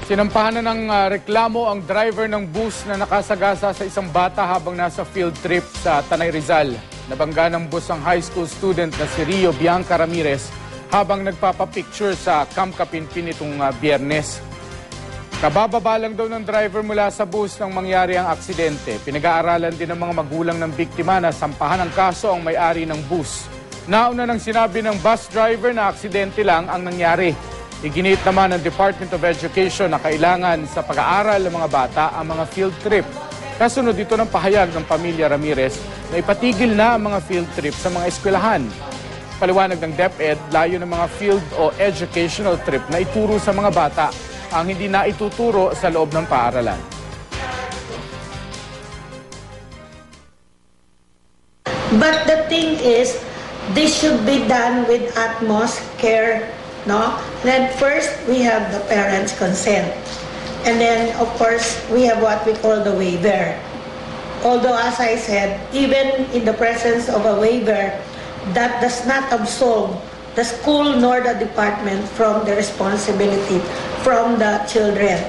Sinampahan na ng reklamo ang driver ng bus na nakasagasa sa isang bata habang nasa field trip sa Tanay Rizal. Nabangga ng bus ang high school student na si Rio Bianca Ramirez habang nagpapapicture sa Camp Kapinpin itong Biyernes. Kabababa lang daw ng driver mula sa bus nang mangyari ang aksidente. Pinag-aaralan din ng mga magulang ng biktima na sampahan ng kaso ang may-ari ng bus. Nauna nang sinabi ng bus driver na aksidente lang ang nangyari. Iginit naman ng Department of Education na kailangan sa pag-aaral ng mga bata ang mga field trip. Kasunod dito ng pahayag ng pamilya Ramirez na ipatigil na ang mga field trip sa mga eskwelahan. Paliwanag ng DepEd, layo ng mga field o educational trip na ituro sa mga bata ang hindi na ituturo sa loob ng paaralan. But the thing is, this should be done with utmost care. No? Then first, we have the parents' consent. And then, of course, we have what we call the waiver. Although, as I said, even in the presence of a waiver, that does not absolve the school nor the department from the responsibility from the children.